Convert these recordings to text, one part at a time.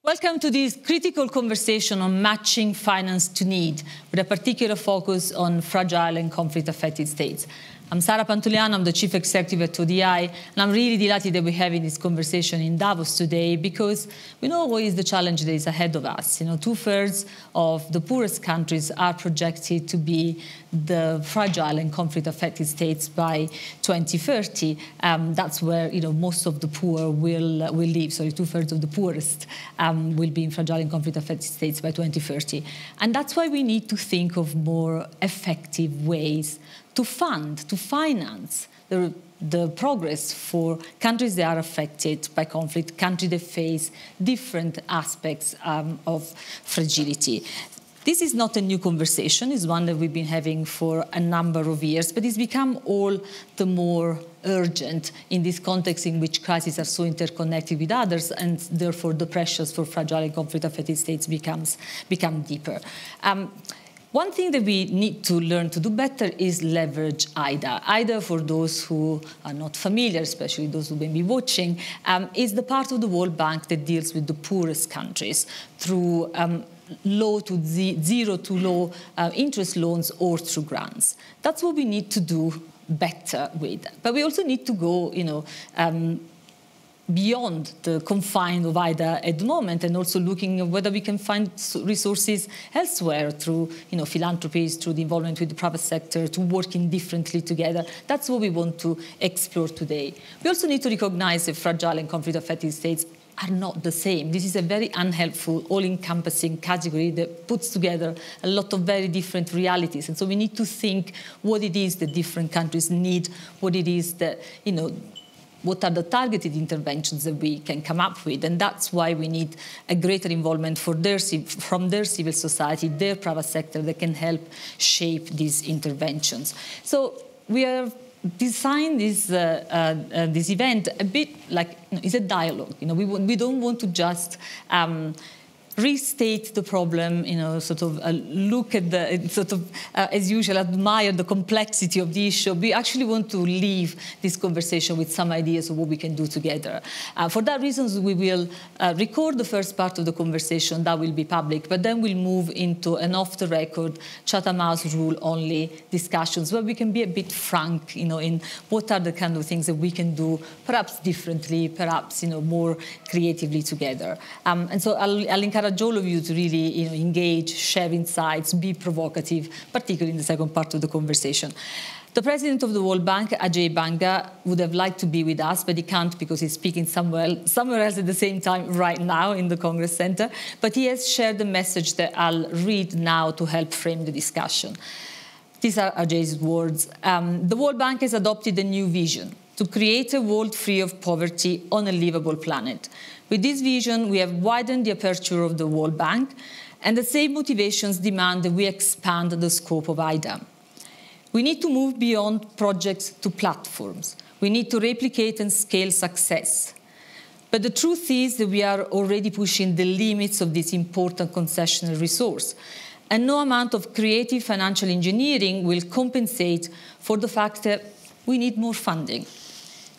Welcome to this critical conversation on matching finance to need, with a particular focus on fragile and conflict-affected states. I'm Sara Pantuliano, I'm the Chief Executive at ODI, and I'm really delighted that we're having this conversation in Davos today because we know what is the challenge that is ahead of us. You know, 2/3 of the poorest countries are projected to be the fragile and conflict-affected states by 2030. That's where most of the poor will live. So 2/3 of the poorest will be in fragile and conflict-affected states by 2030. And that's why we need to think of more effective ways to finance the progress for countries that are affected by conflict, countries that face different aspects of fragility. This is not a new conversation. It's one that we've been having for a number of years, but it's become all the more urgent in this context in which crises are so interconnected with others, and therefore the pressures for fragile and conflict-affected states become deeper. One thing that we need to learn to do better is leverage IDA. IDA, for those who are not familiar, especially those who may be watching, is the part of the World Bank that deals with the poorest countries through zero to low interest loans or through grants. That's what we need to do better with. But we also need to go, beyond the confines of IDA at the moment, and also looking at whether we can find resources elsewhere through philanthropies, through the involvement with the private sector, to working differently together. That's what we want to explore today. We also need to recognize that fragile and conflict-affected states are not the same. This is a very unhelpful, all-encompassing category that puts together a lot of very different realities. And so we need to think what it is that different countries need, what it is that, what are the targeted interventions that we can come up with. And that's why we need a greater involvement from their civil society, their private sector, that can help shape these interventions. So we have designed this event a bit like it's a dialogue. We don't want to just restate the problem, look at as usual, admire the complexity of the issue. We actually want to leave this conversation with some ideas of what we can do together. For that reason, we will record the first part of the conversation. That will be public, but then we'll move into an off-the-record, Chatham House rule-only discussions where we can be a bit frank, in what are the kind of things that we can do, perhaps differently, perhaps more creatively together. And so I'll encourage all of you to really engage, share insights, be provocative, particularly in the second part of the conversation. The president of the World Bank, Ajay Banga, would have liked to be with us, but he can't because he's speaking somewhere else at the same time right now in the Congress Center. But he has shared a message that I'll read now to help frame the discussion. These are Ajay's words. The World Bank has adopted a new vision to create a world free of poverty on a livable planet. With this vision, we have widened the aperture of the World Bank, and the same motivations demand that we expand the scope of IDA. We need to move beyond projects to platforms. We need to replicate and scale success. But the truth is that we are already pushing the limits of this important concessional resource, and no amount of creative financial engineering will compensate for the fact that we need more funding.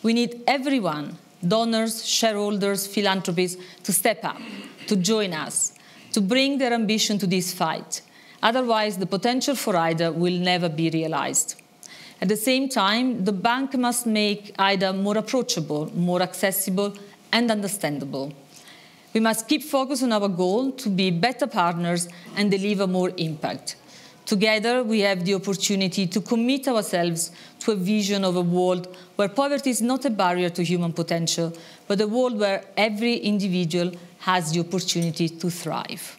We need everyone, donors, shareholders, philanthropists, to step up, to join us, to bring their ambition to this fight. Otherwise, the potential for IDA will never be realized. At the same time, the bank must make IDA more approachable, more accessible, and understandable. We must keep focus on our goal to be better partners and deliver more impact. Together, we have the opportunity to commit ourselves to a vision of a world where poverty is not a barrier to human potential, but a world where every individual has the opportunity to thrive.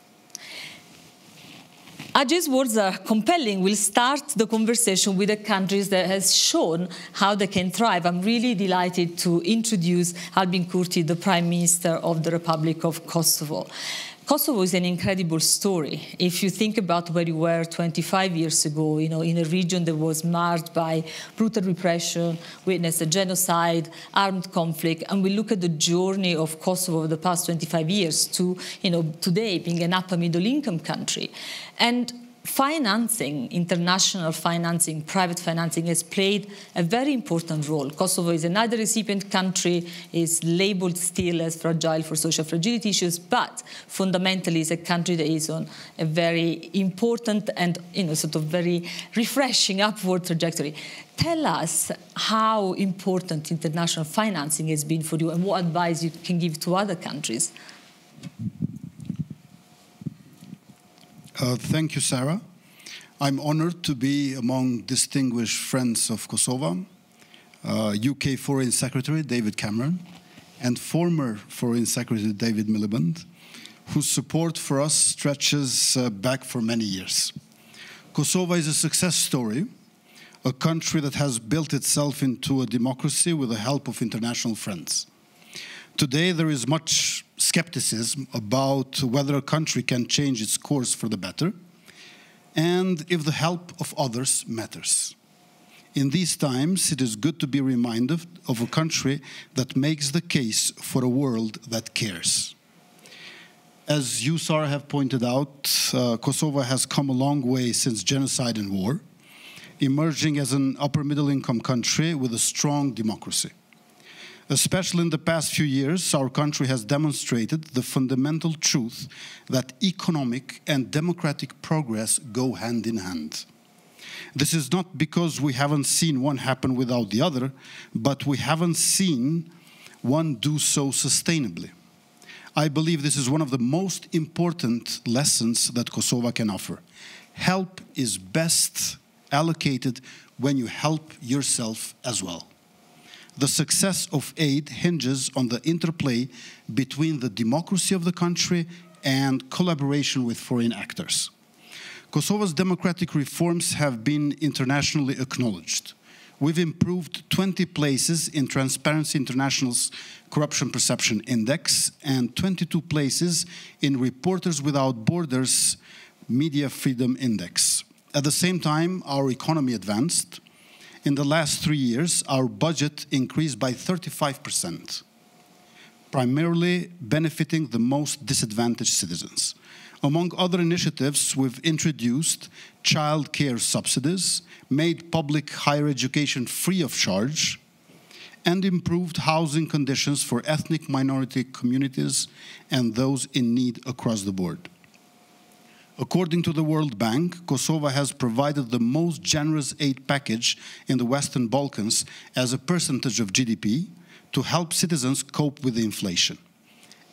Ajay's words are compelling. We'll start the conversation with the countries that has shown how they can thrive. I'm really delighted to introduce Albin Kurti, the Prime Minister of the Republic of Kosovo. Kosovo is an incredible story. If you think about where you were 25 years ago, in a region that was marred by brutal repression, witnessed a genocide, armed conflict, and we look at the journey of Kosovo over the past 25 years to, today being an upper middle income country. And financing, international financing, private financing has played a very important role. Kosovo is another recipient country, is labeled still as fragile for social fragility issues, but fundamentally is a country that is on a very important and sort of very refreshing upward trajectory. Tell us how important international financing has been for you and what advice you can give to other countries. Thank you, Sarah. I'm honored to be among distinguished friends of Kosovo, UK Foreign Secretary David Cameron, and former Foreign Secretary David Miliband, whose support for us stretches back for many years. Kosovo is a success story, a country that has built itself into a democracy with the help of international friends. Today, there is much skepticism about whether a country can change its course for the better, and if the help of others matters. In these times, it is good to be reminded of a country that makes the case for a world that cares. As you, Sarah, have pointed out, Kosovo has come a long way since genocide and war, emerging as an upper-middle-income country with a strong democracy. Especially in the past few years, our country has demonstrated the fundamental truth that economic and democratic progress go hand in hand. This is not because we haven't seen one happen without the other, but we haven't seen one do so sustainably. I believe this is one of the most important lessons that Kosovo can offer. Help is best allocated when you help yourself as well. The success of aid hinges on the interplay between the democracy of the country and collaboration with foreign actors. Kosovo's democratic reforms have been internationally acknowledged. We've improved 20 places in Transparency International's Corruption Perception Index and 22 places in Reporters Without Borders Media Freedom Index. At the same time, our economy advanced. In the last 3 years, our budget increased by 35%, primarily benefiting the most disadvantaged citizens. Among other initiatives, we've introduced child care subsidies, made public higher education free of charge, and improved housing conditions for ethnic minority communities and those in need across the board. According to the World Bank, Kosovo has provided the most generous aid package in the Western Balkans as a percentage of GDP to help citizens cope with the inflation.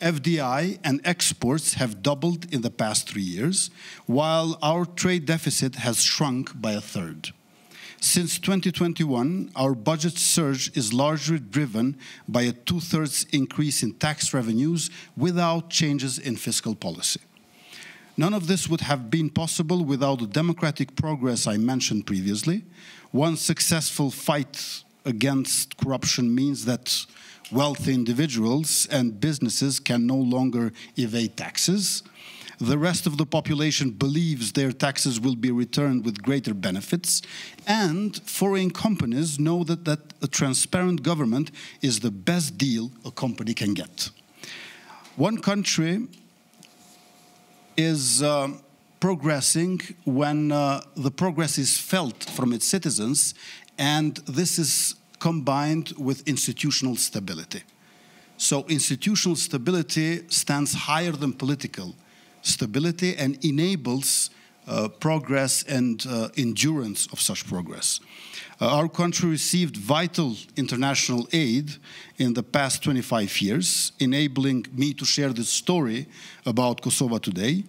FDI and exports have doubled in the past 3 years, while our trade deficit has shrunk by a third. Since 2021, our budget surge is largely driven by a 2/3 increase in tax revenues without changes in fiscal policy. None of this would have been possible without the democratic progress I mentioned previously. One successful fight against corruption means that wealthy individuals and businesses can no longer evade taxes. The rest of the population believes their taxes will be returned with greater benefits, and foreign companies know that a transparent government is the best deal a company can get. One country is progressing when the progress is felt from its citizens, and this is combined with institutional stability. So institutional stability stands higher than political stability and enables progress and endurance of such progress. Our country received vital international aid in the past 25 years, enabling me to share this story about Kosovo today.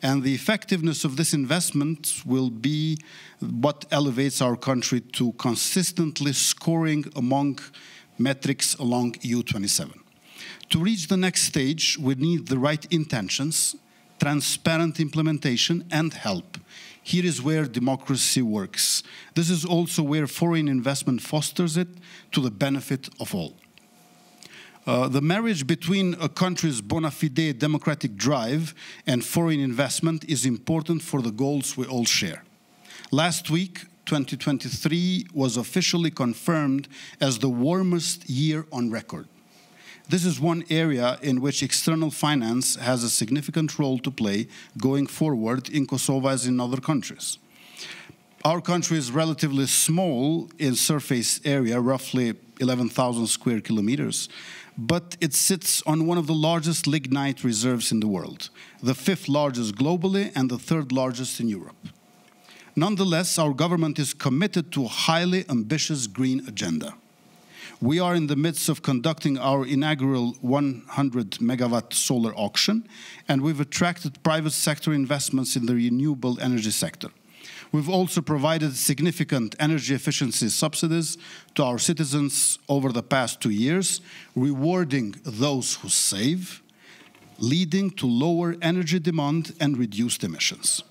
And the effectiveness of this investment will be what elevates our country to consistently scoring among metrics along EU27. To reach the next stage, we need the right intentions, transparent implementation, and help. Here is where democracy works. This is also where foreign investment fosters it to the benefit of all. The marriage between a country's bona fide democratic drive and foreign investment is important for the goals we all share. Last week, 2023 was officially confirmed as the warmest year on record. This is one area in which external finance has a significant role to play going forward in Kosovo as in other countries. Our country is relatively small in surface area, roughly 11,000 square kilometers, but it sits on one of the largest lignite reserves in the world, the 5th largest globally and the 3rd largest in Europe. Nonetheless, our government is committed to a highly ambitious green agenda. We are in the midst of conducting our inaugural 100 megawatt solar auction, and we've attracted private sector investments in the renewable energy sector. We've also provided significant energy efficiency subsidies to our citizens over the past 2 years, rewarding those who save, leading to lower energy demand and reduced emissions.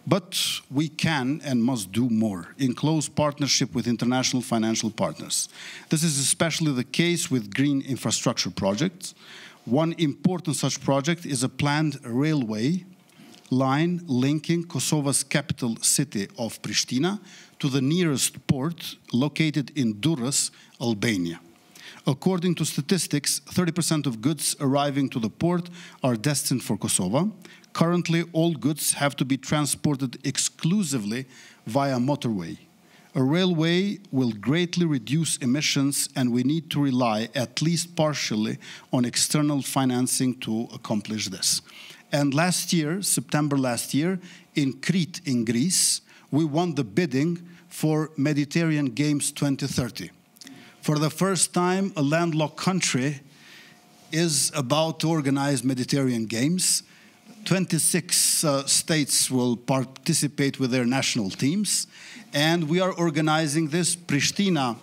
But we can and must do more in close partnership with international financial partners. This is especially the case with green infrastructure projects. One important such project is a planned railway line linking Kosovo's capital city of Pristina to the nearest port located in Durrës, Albania. According to statistics, 30% of goods arriving to the port are destined for Kosovo. Currently, all goods have to be transported exclusively via motorway. A railway will greatly reduce emissions, and we need to rely, at least partially, on external financing to accomplish this. And last year, September last year, in Crete in Greece, we won the bidding for Mediterranean Games 2030. For the first time, a landlocked country is about to organize Mediterranean Games. 26 states will participate with their national teams, and we are organizing this Pristina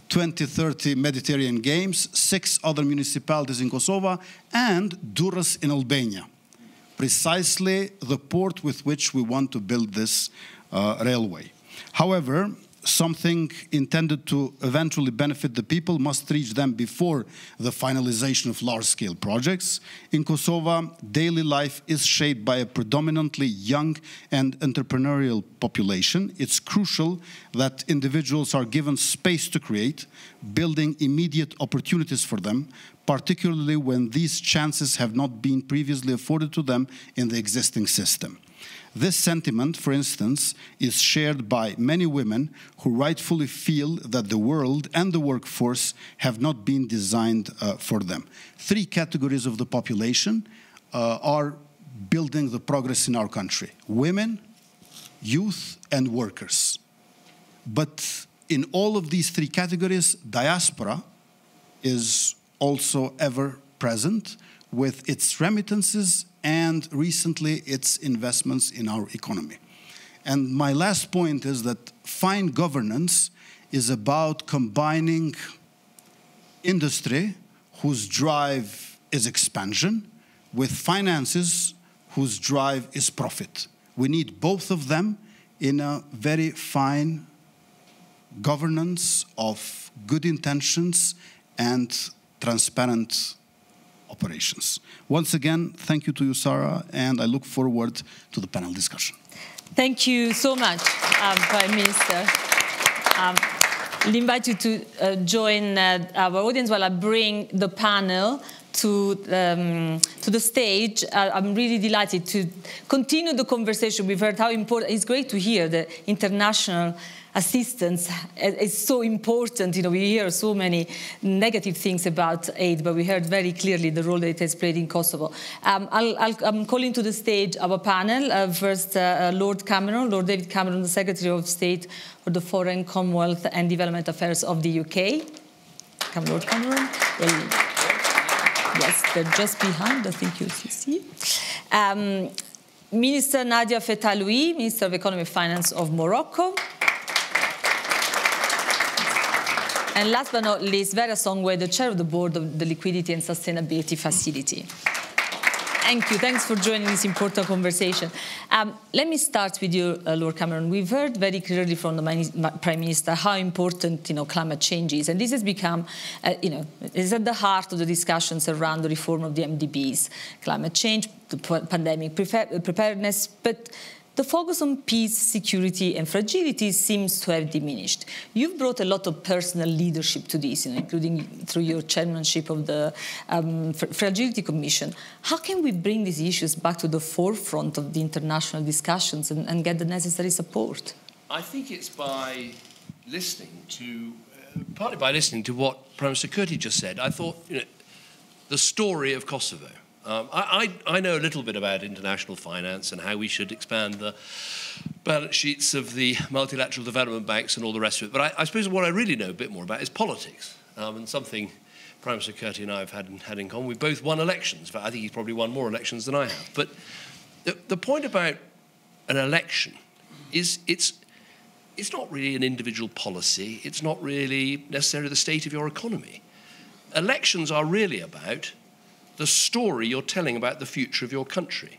2030 Mediterranean Games, 6 other municipalities in Kosovo, and Durrës in Albania. Precisely the port with which we want to build this railway. However, something intended to eventually benefit the people must reach them before the finalization of large-scale projects. In Kosovo, daily life is shaped by a predominantly young and entrepreneurial population. It's crucial that individuals are given space to create, building immediate opportunities for them, particularly when these chances have not been previously afforded to them in the existing system. This sentiment, for instance, is shared by many women who rightfully feel that the world and the workforce have not been designed for them. 3 categories of the population are building the progress in our country: women, youth, and workers. But in all of these 3 categories, diaspora is also ever present with its remittances and recently its investments in our economy. And my last point is that fine governance is about combining industry, whose drive is expansion, with finances, whose drive is profit. We need both of them in a very fine governance of good intentions and transparent operations. Once again, thank you to you, Sarah, and I look forward to the panel discussion. Thank you so much, Prime Minister. I'll invite you to join our audience while I bring the panel to the stage. I'm really delighted to continue the conversation. We've heard how important, it's great to hear the international assistance is so important. You know, we hear so many negative things about aid, but we heard very clearly the role that it has played in Kosovo. I'm calling to the stage our panel. First, Lord David Cameron, the Secretary of State for the Foreign, Commonwealth and Development Affairs of the UK. Come, Lord Cameron. Yes, they're just behind, I think you see. Minister Nadia Fetaloui, Minister of Economy and Finance of Morocco. And last but not least, Vera Songwe, the Chair of the Board of the Liquidity and Sustainability Facility. Thank you. Thanks for joining this important conversation. Let me start with you, Lord Cameron. We've heard very clearly from the Prime Minister how important, climate change is, and this has become, is at the heart of the discussions around the reform of the MDBs. Climate change, the pandemic preparedness, but the focus on peace, security and fragility seems to have diminished. You've brought a lot of personal leadership to this, including through your chairmanship of the Fragility Commission. How can we bring these issues back to the forefront of the international discussions and get the necessary support? I think it's by listening to, partly by listening to what Prime Minister Kurti just said. I thought, the story of Kosovo. I know a little bit about international finance and how we should expand the balance sheets of the multilateral development banks and all the rest of it. But I suppose what I really know a bit more about is politics, and something Prime Minister Kurti and I have had in common. We both won elections. I think he's probably won more elections than I have. But the point about an election is it's not really an individual policy. It's not really necessarily the state of your economy. Elections are really about the story you're telling about the future of your country.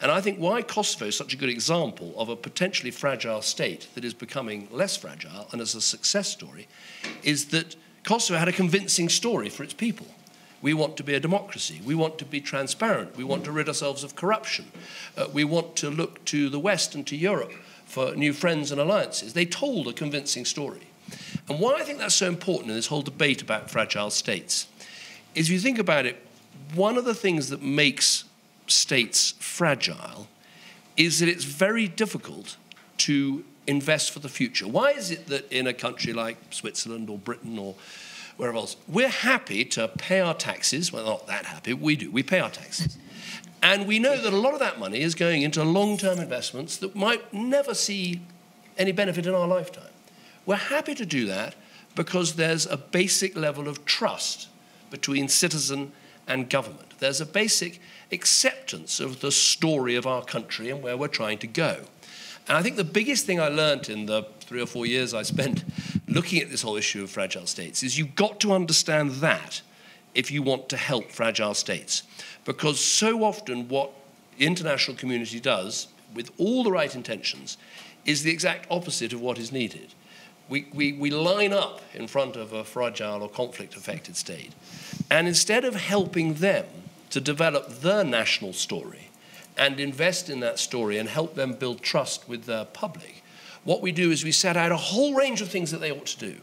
And I think why Kosovo is such a good example of a potentially fragile state that is becoming less fragile and as a success story is that Kosovo had a convincing story for its people. We want to be a democracy. We want to be transparent. We want to rid ourselves of corruption. We want to look to the West and to Europe for new friends and alliances. They told a convincing story. And why I think that's so important in this whole debate about fragile states is if you think about it, one of the things that makes states fragile is that it's very difficult to invest for the future. Why is it that in a country like Switzerland or Britain or wherever else, we're happy to pay our taxes? Well, not that happy, but we do. We pay our taxes. And we know that a lot of that money is going into long-term investments that might never see any benefit in our lifetime. We're happy to do that because there's a basic level of trust between citizen and government. There's a basic acceptance of the story of our country and where we're trying to go. And I think the biggest thing I learned in the 3 or 4 years I spent looking at this whole issue of fragile states is you've got to understand that if you want to help fragile states. Because so often what the international community does, with all the right intentions, is the exact opposite of what is needed. We line up in front of a fragile or conflict-affected state, and instead of helping them to develop their national story and invest in that story and help them build trust with their public, what we do is we set out a whole range of things that they ought to do,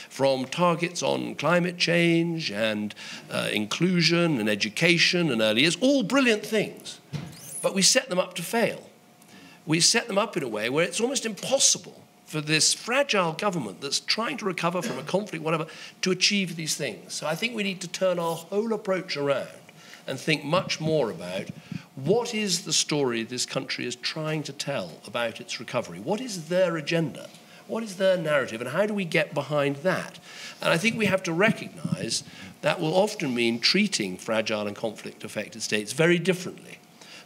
from targets on climate change and inclusion and education and early years, all brilliant things, but we set them up to fail. We set them up in a way where it's almost impossible for this fragile government that's trying to recover from a conflict, whatever, to achieve these things. So I think we need to turn our whole approach around and think much more about what is the story this country is trying to tell about its recovery? What is their agenda? What is their narrative? And how do we get behind that? And I think we have to recognize that will often mean treating fragile and conflict-affected states very differently,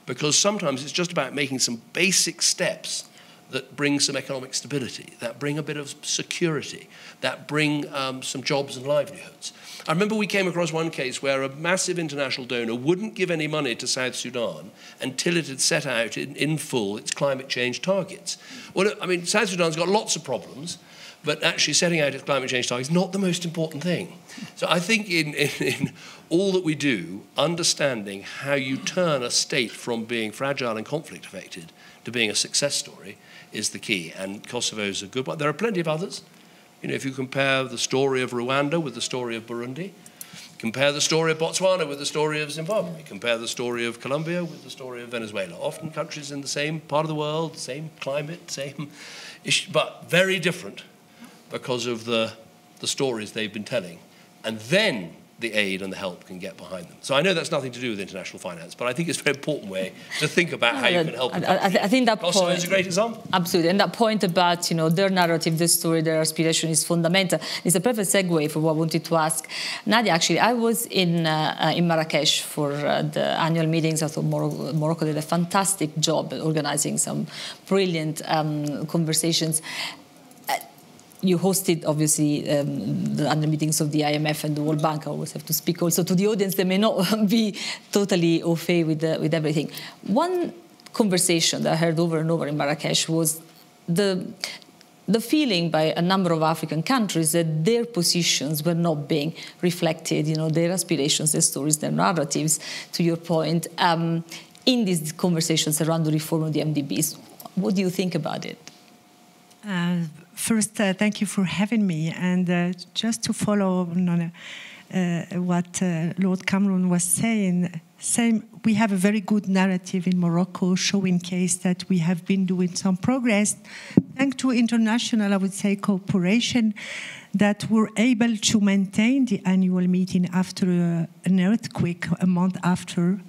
because sometimes it's just about making some basic steps that bring some economic stability, that bring a bit of security, that bring some jobs and livelihoods. I remember we came across one case where a massive international donor wouldn't give any money to South Sudan until it had set out in full its climate change targets. Well, I mean, South Sudan's got lots of problems, but actually setting out its climate change targets is not the most important thing. So I think in all that we do, understanding how you turn a state from being fragile and conflict affected to being a success story is the key. And Kosovo is a good one. There are plenty of others. If you compare the story of Rwanda with the story of Burundi, compare the story of Botswana with the story of Zimbabwe, compare the story of Colombia with the story of Venezuela. Often countries in the same part of the world, same climate, same issue, but very different because of the stories they've been telling. And then the aid and the help can get behind them. So I know that's nothing to do with international finance, but I think it's a very important way to think about how you can help. I think that Kosovo point is a great example. Absolutely, and that point about their narrative, their story, their aspiration is fundamental. It's a perfect segue for what I wanted to ask Nadia. Actually, I was in Marrakesh for the annual meetings. I thought Morocco did a fantastic job organizing some brilliant conversations. You hosted, obviously, the annual meetings of the IMF and the World Bank. I always have to speak also to the audience. They may not be totally au fait with everything. One conversation that I heard over and over in Marrakesh was the feeling by a number of African countries that their positions were not being reflected, their aspirations, their stories, their narratives, to your point, in these conversations around the reform of the MDBs. What do you think about it? First, thank you for having me. And just to follow on what Lord Cameron was saying, we have a very good narrative in Morocco showing case that we have been doing some progress thanks to international, I would say, cooperation, that we're able to maintain the annual meeting after an earthquake, a month after.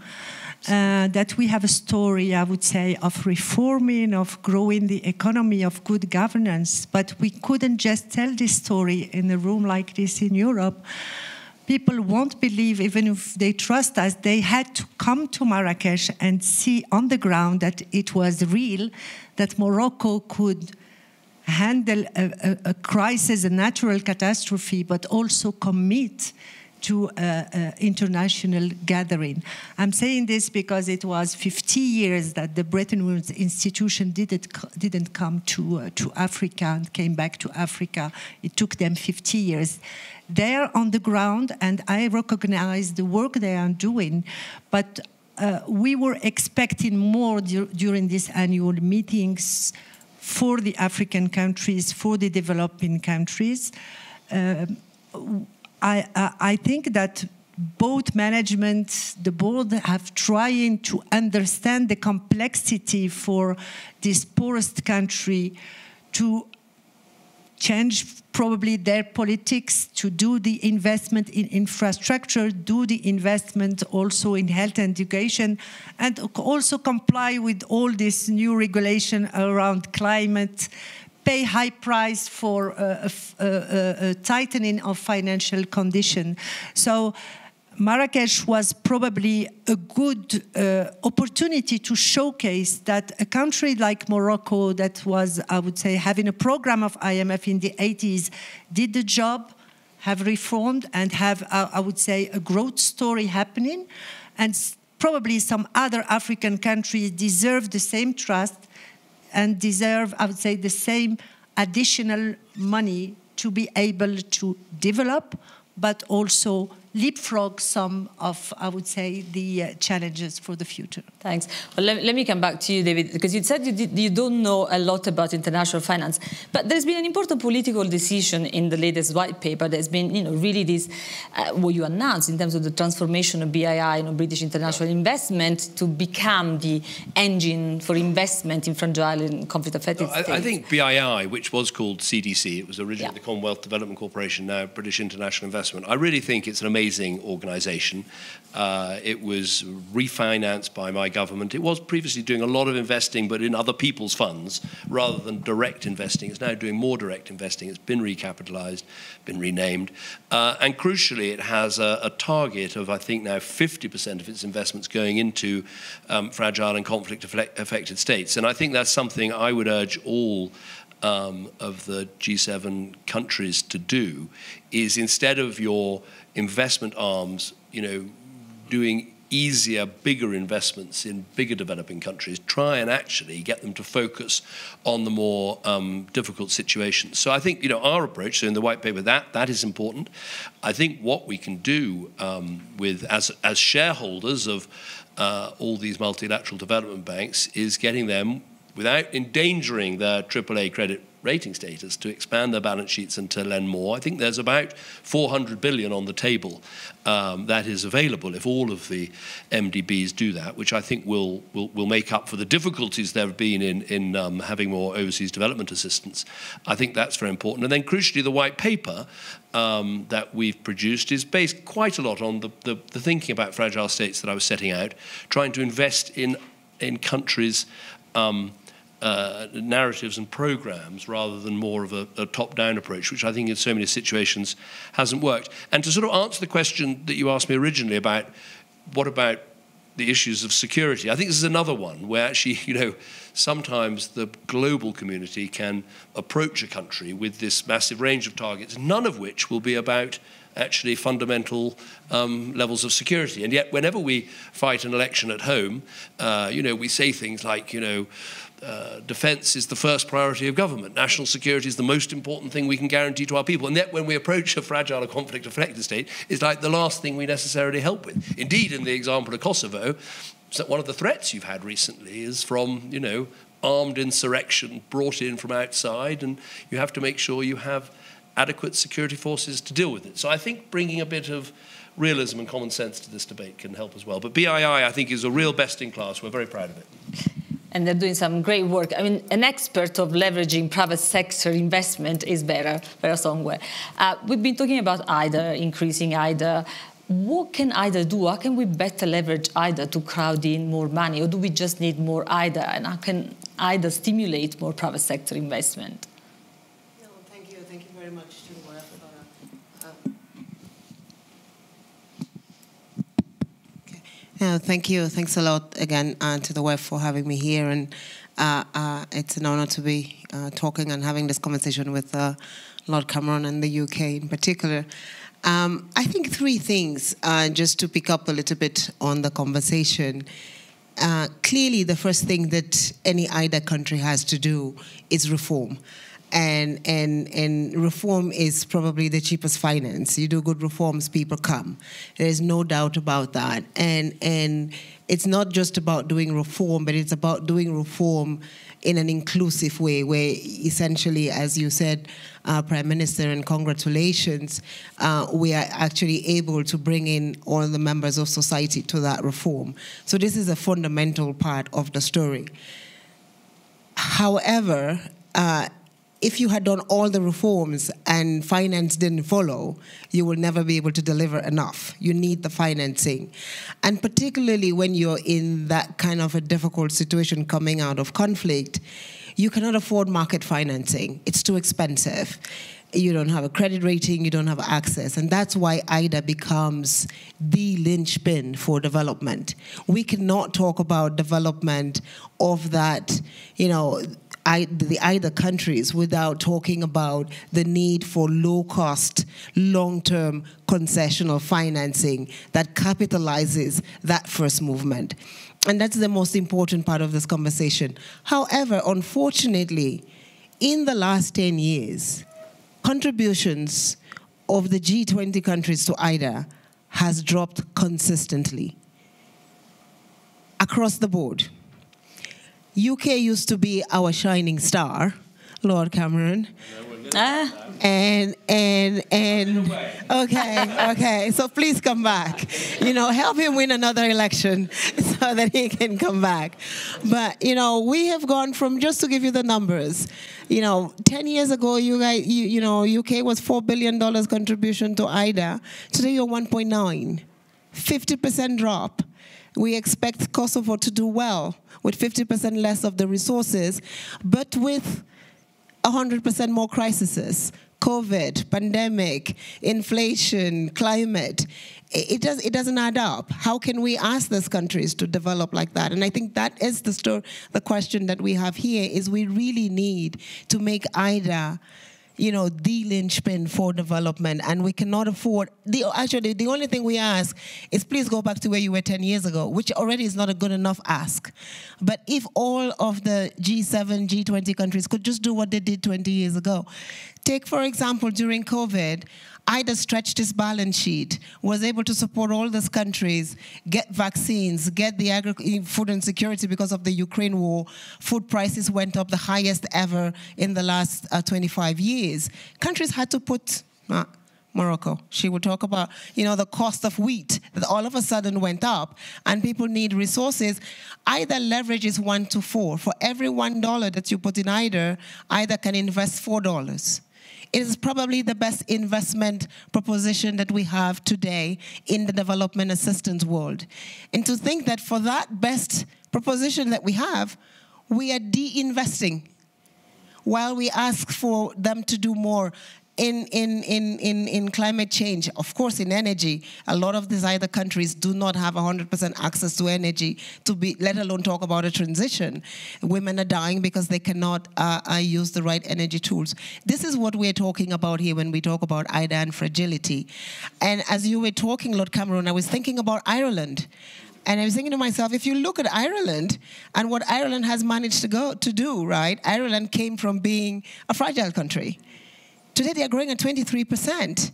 That we have a story, I would say, of reforming, of growing the economy, of good governance. But we couldn't just tell this story in a room like this in Europe. People won't believe, even if they trust us, they had to come to Marrakesh and see on the ground that it was real, that Morocco could handle a crisis, a natural catastrophe, but also commit to international gathering. I'm saying this because it was 50 years that the Bretton Woods institution didn't come to Africa and came back to Africa. It took them 50 years. They're on the ground, and I recognize the work they are doing, but we were expecting more during these annual meetings for the African countries, for the developing countries. I think that both management, the board, have trying to understand the complexity for this poorest country to change probably their politics, to do the investment in infrastructure, do the investment also in health and education, and also comply with all this new regulation around climate, pay high price for a tightening of financial condition. So Marrakesh was probably a good opportunity to showcase that a country like Morocco that was, I would say, having a program of IMF in the 80s, did the job, have reformed, and have, I would say, a growth story happening. And probably some other African countries deserve the same trust and deserve, I would say, the same additional money to be able to develop, but also leapfrog some of, I would say, the challenges for the future. Thanks. Well, let me come back to you, David, because you said you don't know a lot about international finance, but there's been an important political decision in the latest white paper. There's been, really this, what you announced in terms of the transformation of BII, British International Investment, to become the engine for investment in fragile and conflict-affected states. I think BII, which was called CDC, it was originally the Commonwealth Development Corporation, now British International Investment. I really think it's an amazing organisation. It was refinanced by my government. It was previously doing a lot of investing, but in other people's funds rather than direct investing. It's now doing more direct investing. It's been recapitalised, been renamed. And crucially, it has a target of, I think now, 50% of its investments going into fragile and conflict-affected states. And I think that's something I would urge all of the G7 countries to do, is instead of your investment arms, doing easier, bigger investments in bigger developing countries, try and actually get them to focus on the more difficult situations. So I think, our approach, so in the white paper, that is important. I think what we can do with as shareholders of all these multilateral development banks is getting them, without endangering their AAA credit rating status, to expand their balance sheets and to lend more. I think there's about 400 billion on the table that is available if all of the MDBs do that, which I think will make up for the difficulties there have been in having more overseas development assistance. I think that's very important. And then crucially, the white paper that we've produced is based quite a lot on the thinking about fragile states that I was setting out, trying to invest in countries' narratives and programs rather than more of a top-down approach, which I think in so many situations hasn't worked. And to sort of answer the question that you asked me originally about what about the issues of security, I think this is another one where actually, sometimes the global community can approach a country with this massive range of targets, none of which will be about actually fundamental levels of security. And yet whenever we fight an election at home, we say things like, defence is the first priority of government. National security is the most important thing we can guarantee to our people. And yet when we approach a fragile or conflict-affected state, it's like the last thing we necessarily help with. Indeed, in the example of Kosovo, one of the threats you've had recently is from, armed insurrection brought in from outside, and you have to make sure you have adequate security forces to deal with it. So I think bringing a bit of realism and common sense to this debate can help as well. But BII, I think, is a real best in class. We're very proud of it. And they're doing some great work. I mean, an expert of leveraging private sector investment is Vera Songwe. We've been talking about IDA, increasing IDA. What can IDA do? How can we better leverage IDA to crowd in more money? Or do we just need more IDA? And how can IDA stimulate more private sector investment? No, thank you. Thank you very much to the WEF. Thank you. Thanks a lot again to the WEF for having me here. And it's an honor to be talking and having this conversation with Lord Cameron and the UK in particular. I think three things, just to pick up a little bit on the conversation. Clearly, the first thing that any IDA country has to do is reform. And reform is probably the cheapest finance. You do good reforms, people come. There is no doubt about that. And it's not just about doing reform, but it's about doing reform in an inclusive way, where essentially, as you said, Prime Minister, and congratulations, we are actually able to bring in all the members of society to that reform. So this is a fundamental part of the story. However, if you had done all the reforms and finance didn't follow, you will never be able to deliver enough. You need the financing. And particularly when you're in that kind of a difficult situation coming out of conflict, you cannot afford market financing. It's too expensive. You don't have a credit rating, you don't have access. And that's why IDA becomes the linchpin for development. We cannot talk about development of that, the IDA countries without talking about the need for low-cost, long-term concessional financing that capitalizes that first movement. And that's the most important part of this conversation. However, unfortunately, in the last 10 years, contributions of the G20 countries to IDA has dropped consistently across the board. UK used to be our shining star, Lord Cameron. And okay, so please come back. Help him win another election so that he can come back. But, we have gone from, just to give you the numbers, 10 years ago, UK was $4 billion contribution to IDA. Today, you're 1.9, 50% drop. We expect Kosovo to do well with 50% less of the resources, but with 100% more crises. COVID, pandemic, inflation, climate. It doesn't add up. How can we ask these countries to develop like that? And I think that is the question that we have here, is we really need to make IDA the linchpin for development, and we cannot afford, the only thing we ask is please go back to where you were 10 years ago, which already is not a good enough ask. But if all of the G7, G20 countries could just do what they did 20 years ago. Take, for example, during COVID, IDA stretched its balance sheet, was able to support all these countries, get vaccines, get the food insecurity because of the Ukraine war. Food prices went up the highest ever in the last 25 years. Countries had to put, Morocco, she would talk about, the cost of wheat that all of a sudden went up, and people need resources. IDA leverage is 1 to 4. For every $1 that you put in IDA can invest $4. It is probably the best investment proposition that we have today in the development assistance world. And to think that for that best proposition that we have, we are de-investing while we ask for them to do more in climate change. Of course, in energy, a lot of these other countries do not have 100% access to energy, let alone talk about a transition. Women are dying because they cannot use the right energy tools. This is what we're talking about here when we talk about IDA and fragility. And as you were talking, Lord Cameron, I was thinking about Ireland. And I was thinking to myself, if you look at Ireland and what Ireland has managed to do, right? Ireland came from being a fragile country. Today they are growing at 23%.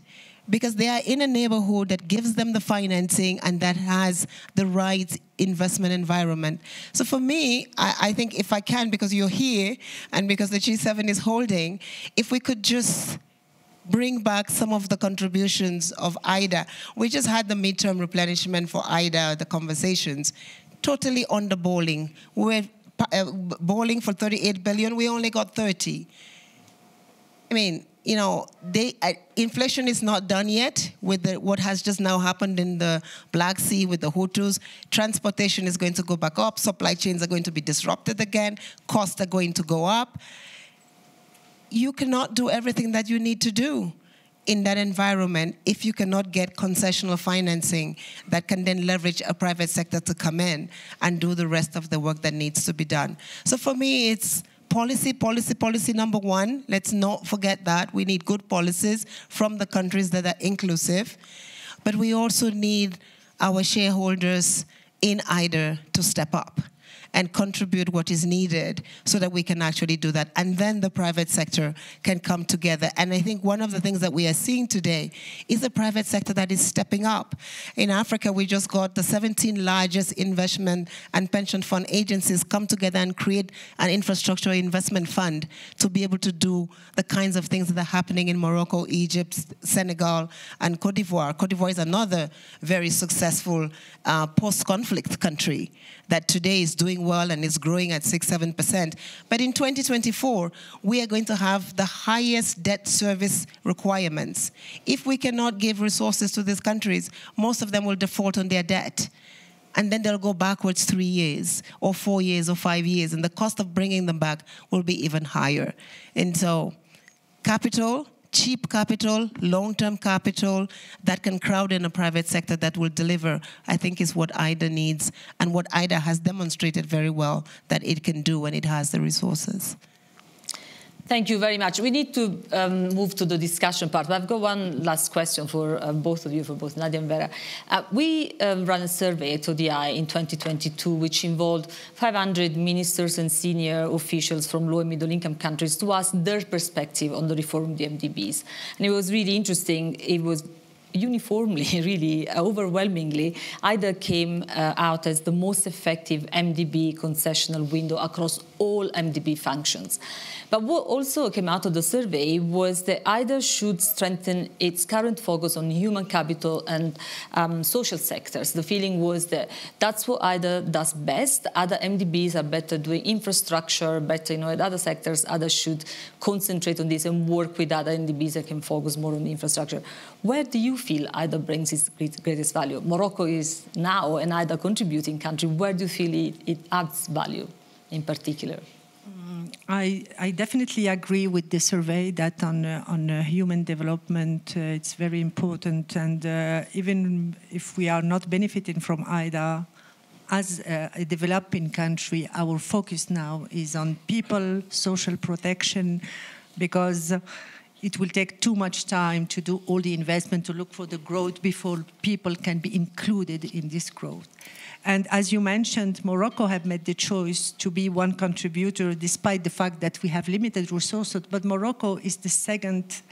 because they are in a neighborhood that gives them the financing and that has the right investment environment. So for me, I think if I can, because you're here and because the G7 is holding, if we could just bring back some of the contributions of IDA. We just had the midterm replenishment for IDA, the conversations, totally underballing. We're balling for 38 billion, we only got 30. I mean, you know, inflation is not done yet with what has just now happened in the Black Sea with the Houthis. Transportation is going to go back up, supply chains are going to be disrupted again, costs are going to go up. You cannot do everything that you need to do in that environment if you cannot get concessional financing that can then leverage a private sector to come in and do the rest of the work that needs to be done. So for me, it's policy number one. Let's not forget that. We need good policies from the countries that are inclusive. But we also need our shareholders in IDA to step up and contribute what is needed so that we can actually do that. And then the private sector can come together. And I think one of the things that we are seeing today is the private sector that is stepping up. In Africa, we just got the 17 largest investment and pension fund agencies come together and create an infrastructure investment fund to be able to do the kinds of things that are happening in Morocco, Egypt, Senegal, and Cote d'Ivoire. Cote d'Ivoire is another very successful post-conflict country that today is doing well and is growing at 6-7%. But in 2024, we are going to have the highest debt service requirements. If we cannot give resources to these countries, most of them will default on their debt. And then they'll go backwards 3 years or 4 years or 5 years, and the cost of bringing them back will be even higher. And so capital, cheap capital, long-term capital that can crowd in a private sector that will deliver, I think is what IDA needs and what IDA has demonstrated very well that it can do when it has the resources. Thank you very much. We need to move to the discussion part, but I've got one last question for both of you, for both Nadia and Vera. We ran a survey at ODI in 2022, which involved 500 ministers and senior officials from low and middle-income countries to ask their perspective on the reform of the MDBs. And it was really interesting. It was uniformly, really, overwhelmingly, IDA came out as the most effective MDB concessional window across all MDB functions. But what also came out of the survey was that IDA should strengthen its current focus on human capital and social sectors. The feeling was that that's what IDA does best. Other MDBs are better doing infrastructure, better in other sectors. IDA should concentrate on this and work with other MDBs that can focus more on infrastructure. Where do you feel IDA brings its greatest value? Morocco is now an IDA contributing country. Where do you feel it adds value in particular? I definitely agree with the survey that on human development it's very important, and even if we are not benefiting from IDA as a developing country, our focus now is on people, social protection, because it will take too much time to do all the investment to look for the growth before people can be included in this growth. And as you mentioned, Morocco have made the choice to be one contributor despite the fact that we have limited resources, but Morocco is the second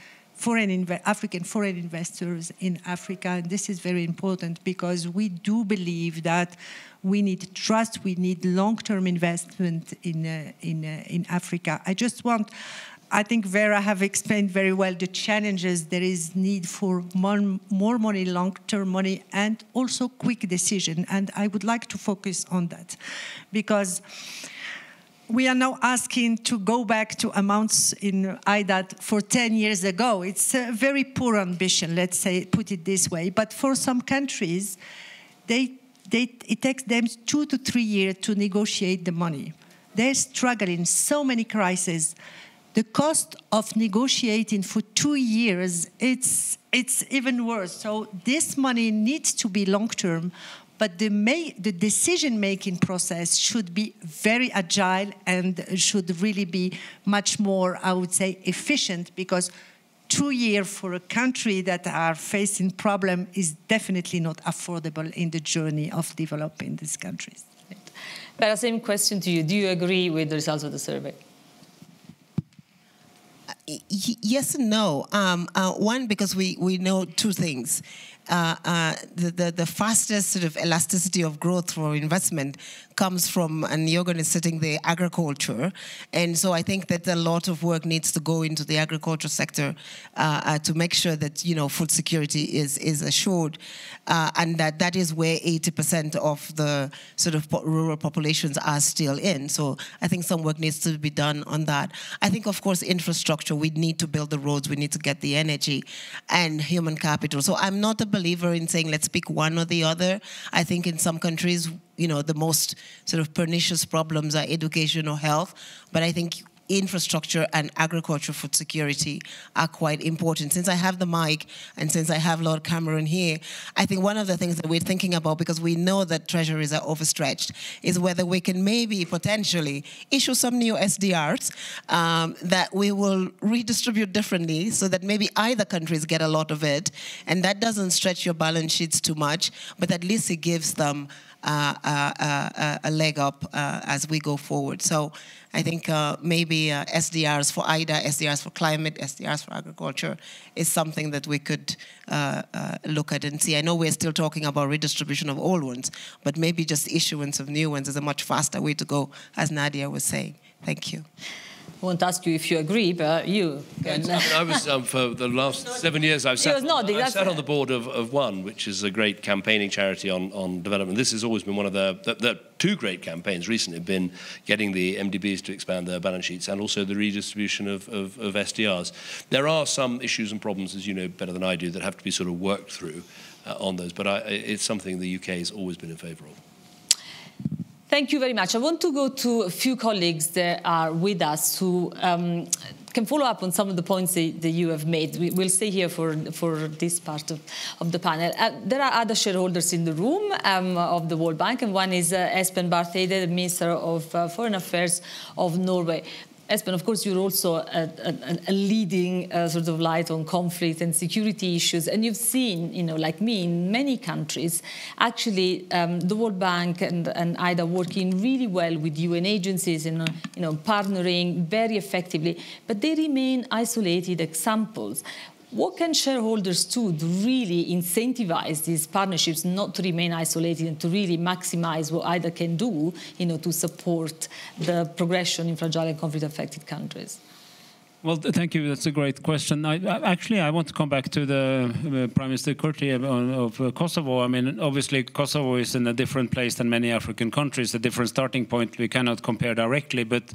African foreign investors in Africa, and this is very important because we do believe that we need trust, we need long-term investment in Africa. I think Vera have explained very well the challenges. There is need for more money, long-term money, and also quick decision. And I would like to focus on that because we are now asking to go back to amounts in IDA for 10 years ago. It's a very poor ambition, let's say, put it this way. But for some countries, it takes them 2 to 3 years to negotiate the money. They're struggling, so many crises. The cost of negotiating for 2 years, it's even worse. So this money needs to be long-term, but the decision-making process should be very agile and should really be much more, I would say, efficient, because 2 years for a country that are facing problem is definitely not affordable in the journey of developing these countries. But same question to you. Do you agree with the results of the survey? Yes and no. One, because we know two things. The fastest sort of elasticity of growth for investment comes from, and Jorgen is sitting there, agriculture. And so I think that a lot of work needs to go into the agriculture sector to make sure that, food security is assured, and that is where 80% of the sort of rural populations are still in. So I think some work needs to be done on that. I think, of course, infrastructure, we need to build the roads, we need to get the energy and human capital. So I'm not a believer in saying let's pick one or the other. I think in some countries, the most sort of pernicious problems are education or health, but I think infrastructure and agriculture food security are quite important. Since I have the mic and since I have Lord Cameron here, I think one of the things that we're thinking about, because we know that treasuries are overstretched, is whether we can maybe potentially issue some new SDRs that we will redistribute differently so that maybe either countries get a lot of it, and that doesn't stretch your balance sheets too much, but at least it gives them a leg up as we go forward. So I think maybe SDRs for IDA, SDRs for climate, SDRs for agriculture is something that we could look at and see. I know we're still talking about redistribution of old ones, but maybe just issuance of new ones is a much faster way to go, as Nadia was saying. Thank you. I won't ask you if you agree, but you can. I was, for the last 7 years, I've sat on the board of One, which is a great campaigning charity on development. This has always been one of the two great campaigns recently have been getting the MDBs to expand their balance sheets and also the redistribution of SDRs. There are some issues and problems, as you know better than I do, that have to be sort of worked through on those, but it's something the UK has always been in favour of. Thank you very much. I want to go to a few colleagues that are with us who can follow up on some of the points that you have made. We'll stay here for this part of the panel. There are other shareholders in the room of the World Bank, and one is Espen Barth Eide, the Minister of Foreign Affairs of Norway. Espen, of course, you're also a leading sort of light on conflict and security issues, and you've seen, like me, in many countries, actually the World Bank and IDA working really well with UN agencies and partnering very effectively, but they remain isolated examples. What can shareholders do to really incentivize these partnerships not to remain isolated and to really maximize what IDA can do, to support the progression in fragile and conflict-affected countries? Well, thank you. That's a great question. I want to come back to the Prime Minister Kurti of Kosovo. I mean, obviously, Kosovo is in a different place than many African countries, a different starting point. We cannot compare directly, but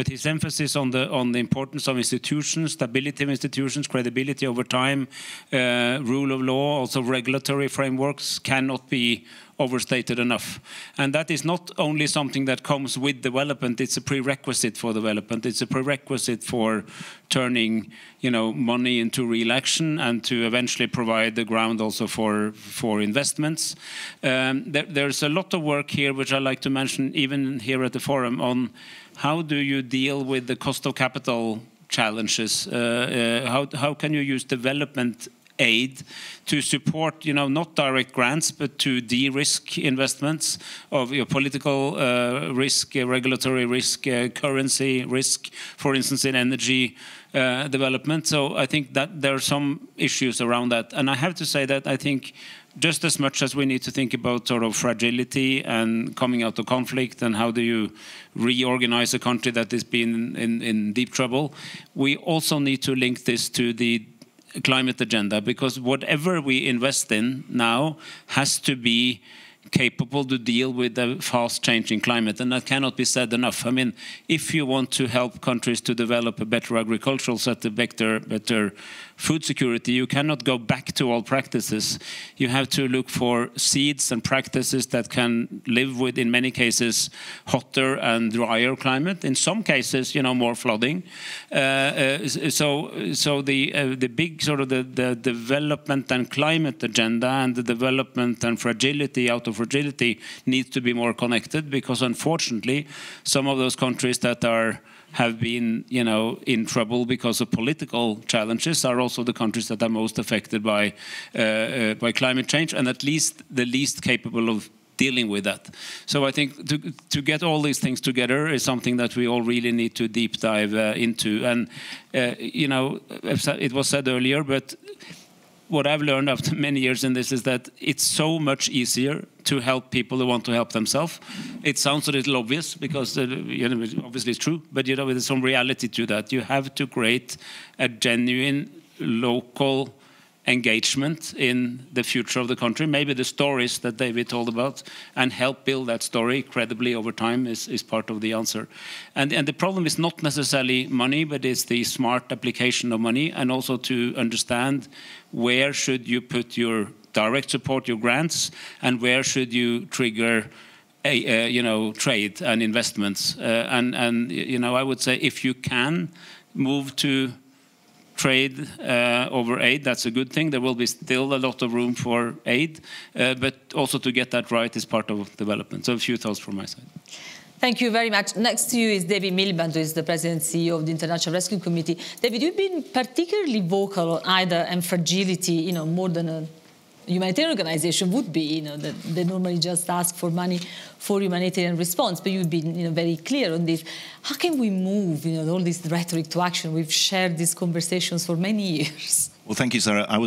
his emphasis on the importance of institutions, stability of institutions, credibility over time, rule of law, also regulatory frameworks cannot be overstated enough. And that is not only something that comes with development, it's a prerequisite for development. It's a prerequisite for turning, money into real action and to eventually provide the ground also for investments. There's a lot of work here, which I like to mention even here at the forum, on how do you deal with the cost of capital challenges? How can you use development aid to support, not direct grants, but to de-risk investments of political risk, regulatory risk, currency risk, for instance, in energy development. So I think that there are some issues around that. And I have to say that I think just as much as we need to think about sort of fragility and coming out of conflict and how do you reorganize a country that has been in deep trouble, we also need to link this to the climate agenda, because whatever we invest in now has to be capable to deal with the fast-changing climate, and that cannot be said enough. I mean, if you want to help countries to develop a better agricultural sector, better food security, you cannot go back to old practices. You have to look for seeds and practices that can live with, in many cases, hotter and drier climate. In some cases, more flooding. So the big sort of the development and climate agenda and the development and fragility out of fragility needs to be more connected, because unfortunately, some of those countries that have been, in trouble because of political challenges are also the countries that are most affected by climate change, and at least the least capable of dealing with that. So I think to get all these things together is something that we all really need to deep dive into. And, you know, it was said earlier, but what I've learned after many years in this is that it's so much easier to help people who want to help themselves. It sounds a little obvious because you know, obviously it's true, but you know, there's some reality to that. You have to create a genuine local engagement in the future of the country, maybe the stories that David told about, and help build that story credibly over time is part of the answer. And the problem is not necessarily money, but it's the smart application of money, and also to understand where should you put your direct support, your grants, and where should you trigger you know, trade and investments. And you know, I would say if you can move to trade over aid, that's a good thing. There will be still a lot of room for aid, but also to get that right is part of development. So a few thoughts from my side. Thank you very much. Next to you is David Miliband, who is the President and CEO of the International Rescue Committee. David, you've been particularly vocal on IDA and fragility, you know, more than a humanitarian organization would be, you know, that they normally just ask for money for humanitarian response, but you've been, you know, very clear on this. How can we move, you know, all this rhetoric to action? We've shared these conversations for many years. Well, thank you, Sarah. I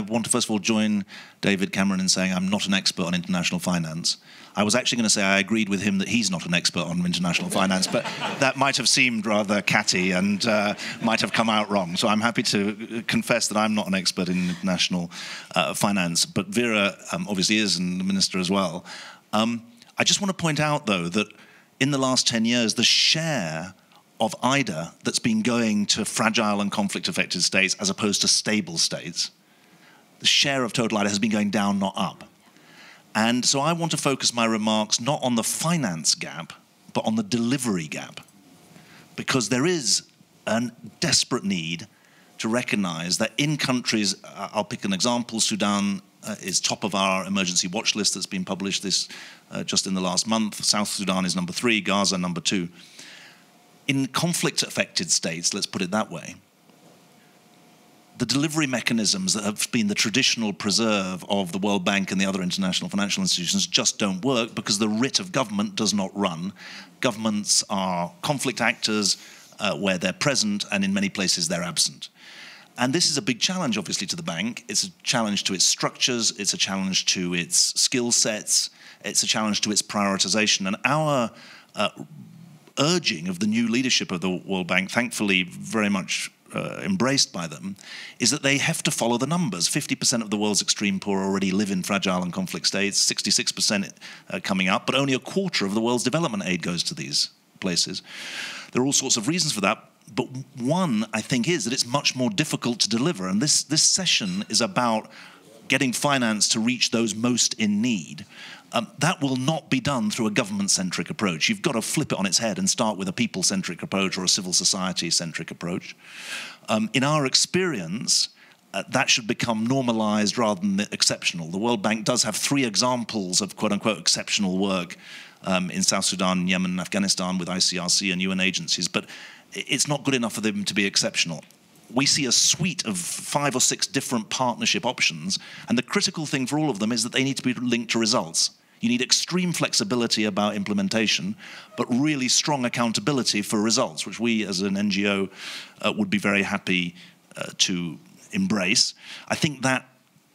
want to first of all join David Cameron in saying I'm not an expert on international finance. I was actually going to say I agreed with him that he's not an expert on international finance, but that might have seemed rather catty and might have come out wrong. So I'm happy to confess that I'm not an expert in international finance, but Vera obviously is, and the Minister as well. I just want to point out, though, that in the last 10 years, the share of IDA that's been going to fragile and conflict-affected states as opposed to stable states, the share of total IDA has been going down, not up. And so I want to focus my remarks not on the finance gap, but on the delivery gap. Because there is a desperate need to recognize that in countries, I'll pick an example, Sudan is top of our emergency watch list that's been published just in the last month. South Sudan is number 3, Gaza number 2. In conflict-affected states, let's put it that way, the delivery mechanisms that have been the traditional preserve of the World Bank and the other international financial institutions just don't work because the writ of government does not run. Governments are conflict actors where they're present, and in many places they're absent. And this is a big challenge, obviously, to the bank. It's a challenge to its structures. It's a challenge to its skill sets. It's a challenge to its prioritization. And our urging of the new leadership of the World Bank, thankfully very much embraced by them, is that they have to follow the numbers. 50% of the world's extreme poor already live in fragile and conflict states, 66% coming up, but only a quarter of the world's development aid goes to these places. There are all sorts of reasons for that, but one, I think, is that it's much more difficult to deliver, and this session is about getting finance to reach those most in need. That will not be done through a government-centric approach. You've got to flip it on its head and start with a people-centric approach or a civil society-centric approach. In our experience, that should become normalized rather than exceptional. The World Bank does have 3 examples of quote-unquote exceptional work in South Sudan, Yemen, and Afghanistan with ICRC and UN agencies, but it's not good enough for them to be exceptional. We see a suite of 5 or 6 different partnership options, and the critical thing for all of them is that they need to be linked to results. You need extreme flexibility about implementation, but really strong accountability for results, which we as an NGO would be very happy to embrace. I think that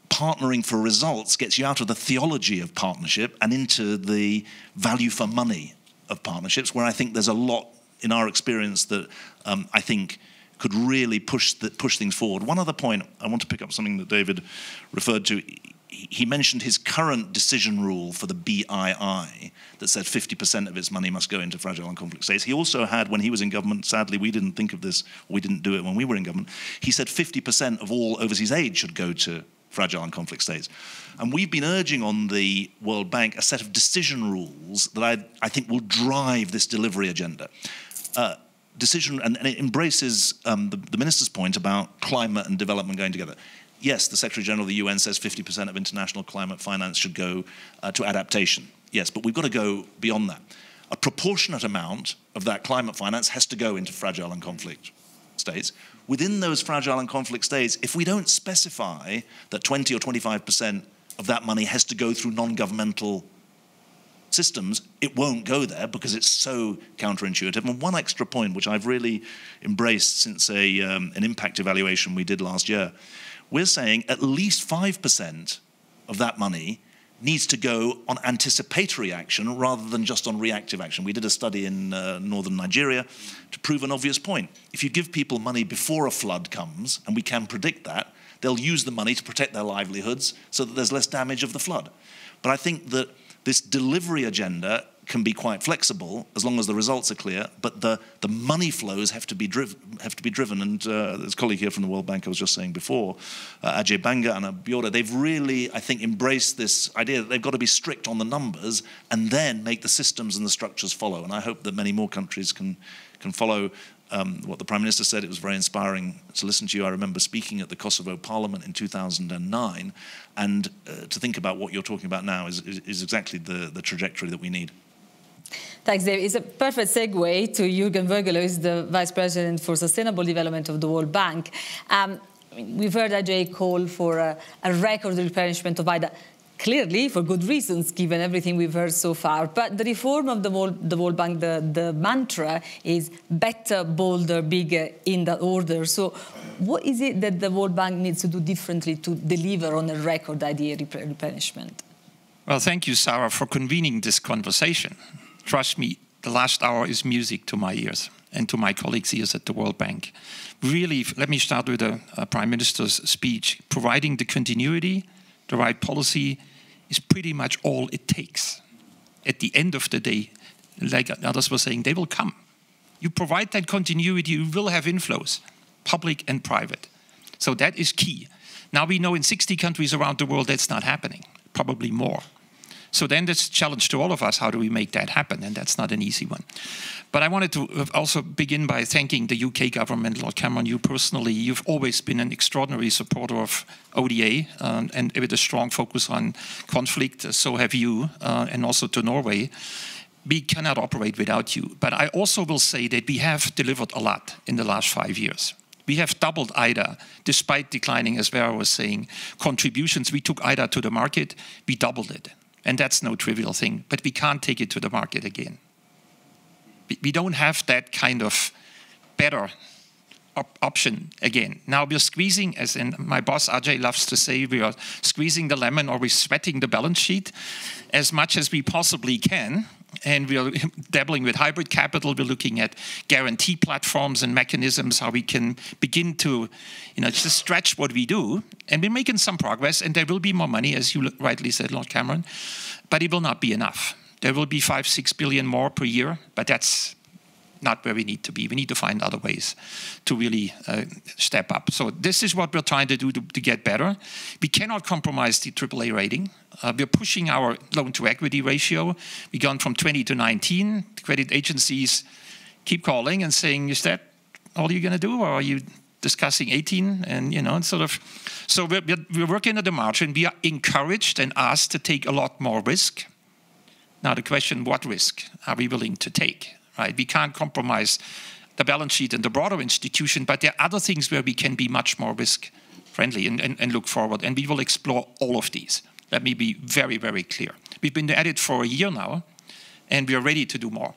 partnering for results gets you out of the theology of partnership and into the value for money of partnerships, where I think there's a lot in our experience that I think could really push things forward. One other point, I want to pick up something that David referred to. He mentioned his current decision rule for the BII that said 50% of its money must go into fragile and conflict states. He also had, when he was in government, sadly we didn't think of this, we didn't do it when we were in government, he said 50% of all overseas aid should go to fragile and conflict states. And we've been urging on the World Bank a set of decision rules that I think will drive this delivery agenda. And it embraces the Minister's point about climate and development going together. Yes, the Secretary General of the UN says 50% of international climate finance should go to adaptation. Yes, but we've got to go beyond that. A proportionate amount of that climate finance has to go into fragile and conflict states. Within those fragile and conflict states, if we don't specify that 20 or 25% of that money has to go through non-governmental systems, it won't go there because it's so counterintuitive. And one extra point, which I've really embraced since an impact evaluation we did last year, we're saying at least 5% of that money needs to go on anticipatory action rather than just on reactive action. We did a study in northern Nigeria to prove an obvious point. If you give people money before a flood comes, and we can predict that, they'll use the money to protect their livelihoods so that there's less damage of the flood. But I think that this delivery agenda can be quite flexible as long as the results are clear, but the money flows have to be driven. And there's a colleague here from the World Bank I was just saying before, Ajay Banga and Abiora, they've really, I think, embraced this idea that they've got to be strict on the numbers and then make the systems and the structures follow. And I hope that many more countries can follow what the Prime Minister said. It was very inspiring to listen to you. I remember speaking at the Kosovo Parliament in 2009, and to think about what you're talking about now is exactly the trajectory that we need. Thanks, Dave. It's a perfect segue to Jürgen Vögele, who is the Vice President for Sustainable Development of the World Bank. We've heard Ajay call for a record replenishment of IDA, clearly for good reasons, given everything we've heard so far. But the reform of the World Bank, the mantra is better, bolder, bigger in that order. So what is it that the World Bank needs to do differently to deliver on a record idea replenishment? Well, thank you, Sarah, for convening this conversation. Trust me, the last hour is music to my ears and to my colleagues here at the World Bank. Really, let me start with the Prime Minister's speech. Providing the continuity, the right policy is pretty much all it takes. At the end of the day, like others were saying, they will come. You provide that continuity, you will have inflows, public and private. So that is key. Now we know in 60 countries around the world that's not happening, probably more. So then this challenge to all of us, how do we make that happen? And that's not an easy one. But I wanted to also begin by thanking the UK government, Lord Cameron, you personally. You've always been an extraordinary supporter of ODA and with a strong focus on conflict. So have you, and also to Norway. We cannot operate without you. But I also will say that we have delivered a lot in the last 5 years. We have doubled IDA, despite declining, as Vera was saying, contributions. We took IDA to the market, we doubled it. And that's no trivial thing, but we can't take it to the market again. We don't have that kind of better option again. Now we're squeezing, as in my boss Ajay loves to say, we are squeezing the lemon, or we're sweating the balance sheet as much as we possibly can. And we are dabbling with hybrid capital. We're looking at guarantee platforms and mechanisms, how we can begin to, just stretch what we do. And we're making some progress, and there will be more money, as you rightly said, Lord Cameron, but it will not be enough. There will be 5-6 billion more per year, but that's not where we need to be. We need to find other ways to really step up. So this is what we're trying to do to get better. We cannot compromise the AAA rating. We're pushing our loan-to-equity ratio. We've gone from 20 to 19. The credit agencies keep calling and saying, is that all you're going to do, or are you discussing 18? And, So we're working at the margin. We are encouraged and asked to take a lot more risk. Now the question, what risk are we willing to take? Right? We can't compromise the balance sheet and the broader institution, but there are other things where we can be much more risk-friendly and look forward, and we will explore all of these. Let me be very, very clear. We've been at it for a year now, and we are ready to do more.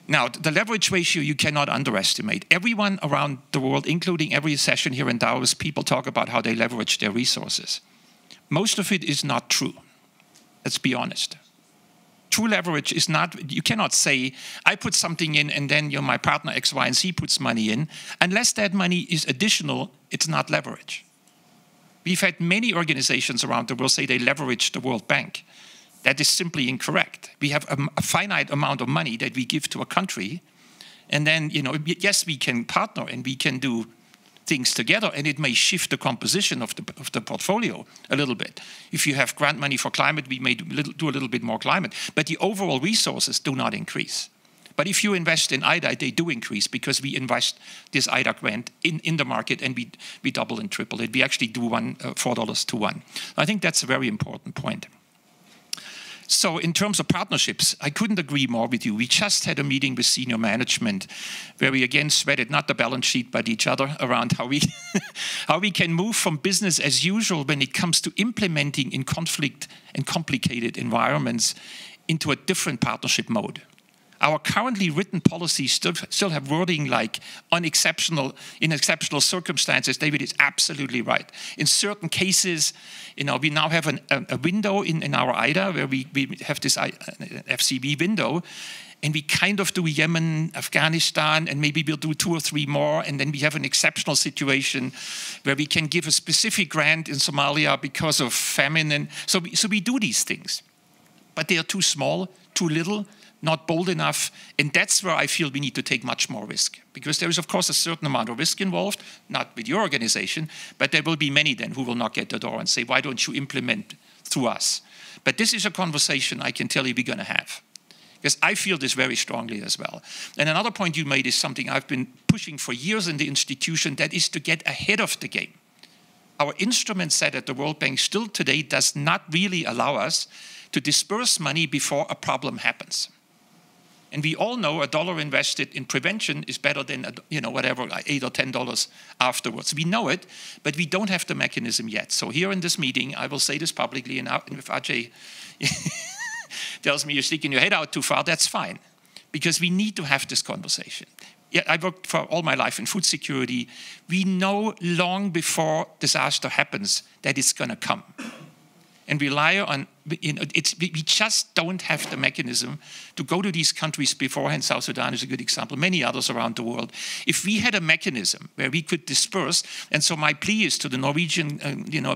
Now, the leverage ratio you cannot underestimate. Everyone around the world, including every session here in Davos, people talk about how they leverage their resources. Most of it is not true. Let's be honest. True leverage is not, you cannot say, I put something in and then my partner X, Y, and Z puts money in. Unless that money is additional, it's not leverage. We've had many organizations around the world say they leverage the World Bank. That is simply incorrect. We have a finite amount of money that we give to a country. And then, yes, we can partner and we can do things together, and it may shift the composition of the portfolio a little bit. If you have grant money for climate, we may do a little bit more climate. But the overall resources do not increase. But if you invest in IDA, they do increase, because we invest this IDA grant in the market, and we double and triple it. We actually do $4 to 1. I think that's a very important point. So in terms of partnerships, I couldn't agree more with you. We just had a meeting with senior management where we again sweated not the balance sheet but each other around how we can move from business as usual when it comes to implementing in conflict and complicated environments into a different partnership mode. Our currently written policies still have wording like in exceptional circumstances. David is absolutely right. In certain cases, we now have a window in our IDA where we have this FCB window, and we kind of do Yemen, Afghanistan, and maybe we'll do 2 or 3 more, and then we have an exceptional situation where we can give a specific grant in Somalia because of famine. And so we do these things. But they are too small, too little, not bold enough, and that's where I feel we need to take much more risk. Because there is, of course, a certain amount of risk involved, not with your organization, but there will be many then who will knock at the door and say, why don't you implement through us? But this is a conversation I can tell you we're going to have. Because I feel this very strongly as well. And another point you made is something I've been pushing for years in the institution, that is to get ahead of the game. Our instrument set at the World Bank still today does not really allow us to disperse money before a problem happens. And we all know $1 invested in prevention is better than, whatever, $8 or $10 afterwards. We know it, but we don't have the mechanism yet. So here in this meeting, I will say this publicly, and if Ajay tells me you're sticking your head out too far, that's fine. Because we need to have this conversation. Yeah, I worked for all my life in food security. We know long before disaster happens that it's going to come. And rely on, we just don't have the mechanism to go to these countries beforehand. South Sudan is a good example, many others around the world. If we had a mechanism where we could disperse, and so my plea is to the Norwegian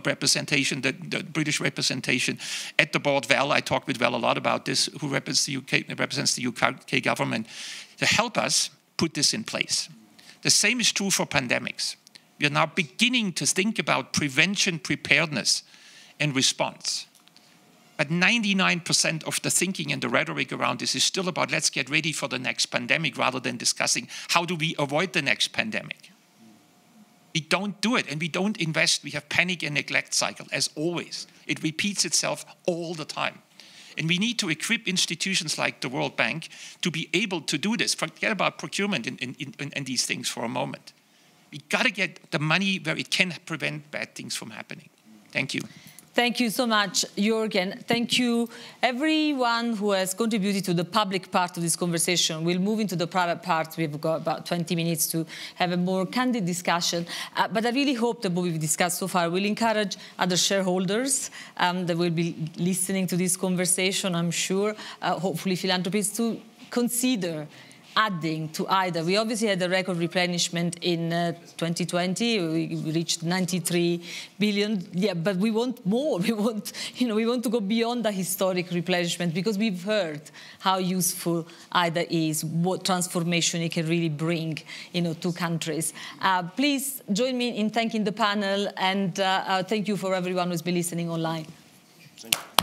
representation, the British representation at the board, Val, I talked with Val a lot about this, who represents the UK government, to help us put this in place. The same is true for pandemics. We are now beginning to think about prevention, preparedness, and response. But 99% of the thinking and the rhetoric around this is still about let's get ready for the next pandemic rather than discussing how do we avoid the next pandemic. We don't do it and we don't invest. We have panic and neglect cycle as always. It repeats itself all the time. And we need to equip institutions like the World Bank to be able to do this. Forget about procurement and these things for a moment. We got to get the money where it can prevent bad things from happening. Thank you. Thank you so much, Jürgen. Thank you, everyone who has contributed to the public part of this conversation. We'll move into the private part. We've got about 20 minutes to have a more candid discussion. But I really hope that what we've discussed so far will encourage other shareholders that will be listening to this conversation, I'm sure, hopefully philanthropists, to consider adding to IDA. We obviously had a record replenishment in 2020. We reached 93 billion. Yeah, but we want more. We want to go beyond the historic replenishment because we've heard how useful IDA is, what transformation it can really bring, to countries. Please join me in thanking the panel, and thank you for everyone who's been listening online. Thank you.